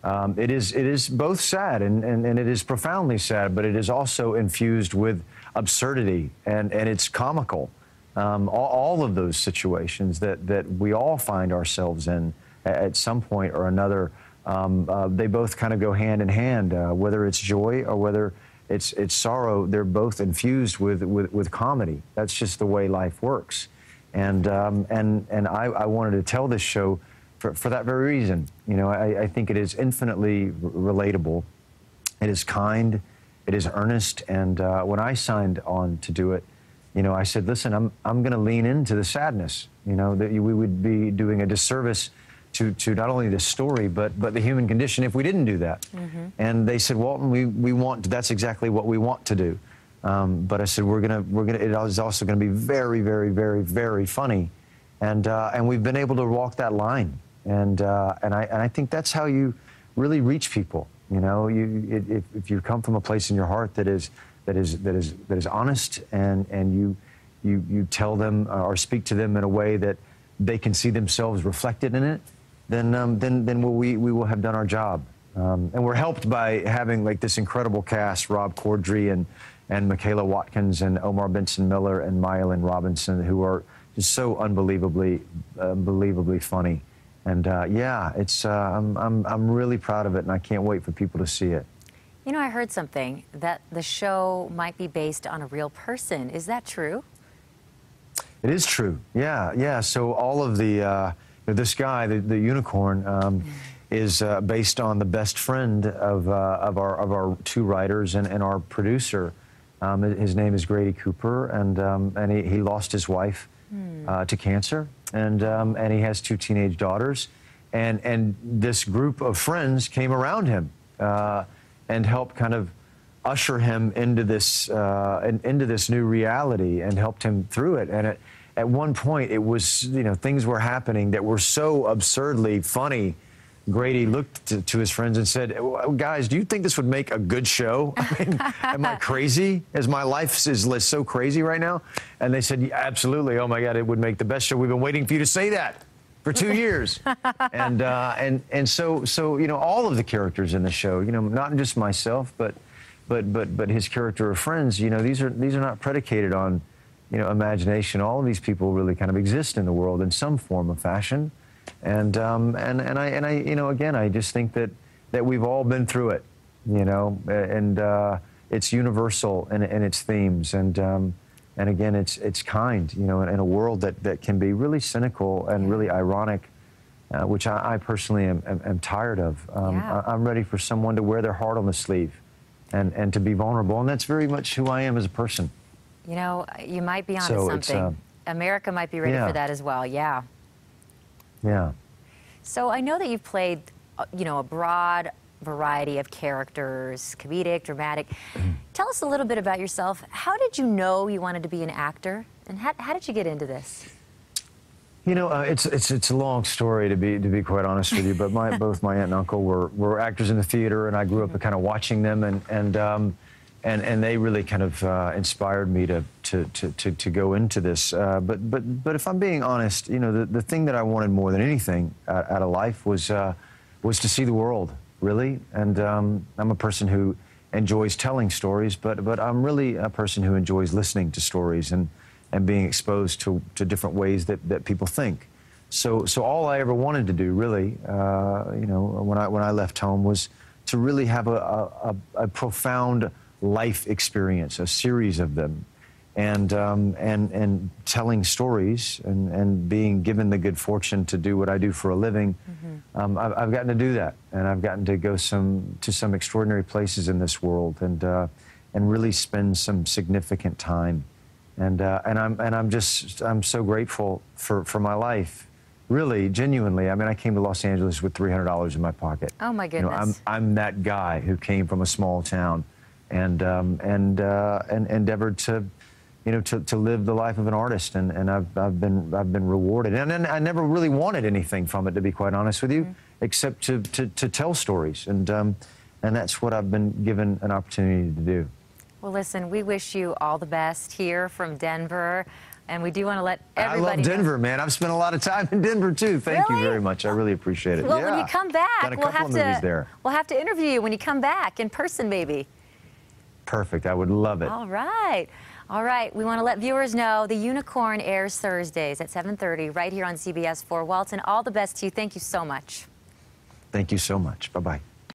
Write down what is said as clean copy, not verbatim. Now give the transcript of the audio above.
It is both sad and it is profoundly sad, but it is also infused with absurdity and it's comical. All of those situations that we all find ourselves in at some point or another, they both kind of go hand in hand, whether it's joy or whether it's sorrow. They're both infused with comedy. That's just the way life works. And I wanted to tell this show for that very reason. You know, I think it is infinitely relatable. It is kind. It is earnest. And when I signed on to do it, you know, I said, listen, I'm going to lean into the sadness. You know, that we would be doing a disservice to not only the story but the human condition if we didn't do that. And they said, Walton, we want. That's exactly what we want to do. But I said, we're gonna. It is also going to be very, very, very, very funny, and we've been able to walk that line. And I think that's how you really reach people. You know, if you come from a place in your heart that is honest, and you tell them or speak to them in a way that they can see themselves reflected in it, then we will have done our job. And we're helped by having like this incredible cast: Rob Corddry and Michaela Watkins and Omar Benson Miller and Mylan Robinson, who are just so unbelievably funny. And yeah, it's I'm really proud of it, and I can't wait for people to see it. You know, I heard something that the show might be based on a real person. Is that true? It is true. Yeah. So all of the this guy, the unicorn, is based on the best friend of our two writers and our producer. His name is Grady Cooper, and he lost his wife to cancer, and he has two teenage daughters, and this group of friends came around him and helped kind of usher him into this new reality and helped him through it. And at one point, it was, you know, things were happening that were so absurdly funny. Grady looked to his friends and said, guys, do you think this would make a good show? I mean, am I crazy? As my life is so crazy right now? And they said, yeah, absolutely. Oh, my God, it would make the best show. We've been waiting for you to say that for 2 years. and so, you know, all of the characters in the show, you know, not just myself, but his character of friends, you know, these are not predicated on, you know, imagination. All of these people really kind of exist in the world in some form or fashion. And I you know, again, I just think that we've all been through it, you know, and it's universal in its themes, and again, it's kind, you know, in a world that can be really cynical and really ironic, which I personally am tired of. I'm ready for someone to wear their heart on the sleeve, and to be vulnerable, and that's very much who I am as a person. You know, you might be onto something. America might be ready for that as well. Yeah. Yeah. So I know that you've played, you know, a broad variety of characters, comedic, dramatic. Tell us a little bit about yourself. How did you know you wanted to be an actor, and how did you get into this? You know, it's a long story, to be quite honest with you. But both my aunt and uncle were actors in the theater, and I grew up kind of watching them, and they really kind of inspired me to go into this. But if I'm being honest, you know, the thing that I wanted more than anything out of life was to see the world, really. And I'm a person who enjoys telling stories, but I'm really a person who enjoys listening to stories and being exposed to different ways that people think. So all I ever wanted to do, really, you know, when I left home, was to really have a profound life experience, a series of them, and telling stories and being given the good fortune to do what I do for a living. I've gotten to do that, and I've gotten to go to some extraordinary places in this world, and really spend some significant time, and I'm so grateful for my life. Really, genuinely. I mean, I came to Los Angeles with $300 in my pocket. Oh my goodness! You know, I'm that guy who came from a small town and endeavored to, you know, to live the life of an artist, and I've been rewarded, and I never really wanted anything from it, to be quite honest with you, except to tell stories, and that's what I've been given an opportunity to do. Well, listen, we wish you all the best here from Denver. And we do want to let everybody I love Denver, man. I've spent a lot of time in Denver, too. Thank you very much. I really appreciate it. Well, when you come back, Got a couple of movies there. We'll have to interview you when you come back in person, maybe. Perfect. I would love it. All right. All right. We want to let viewers know The Unicorn airs Thursdays at 7:30 right here on CBS 4. Walton, all the best to you. Thank you so much. Thank you so much. Bye-bye.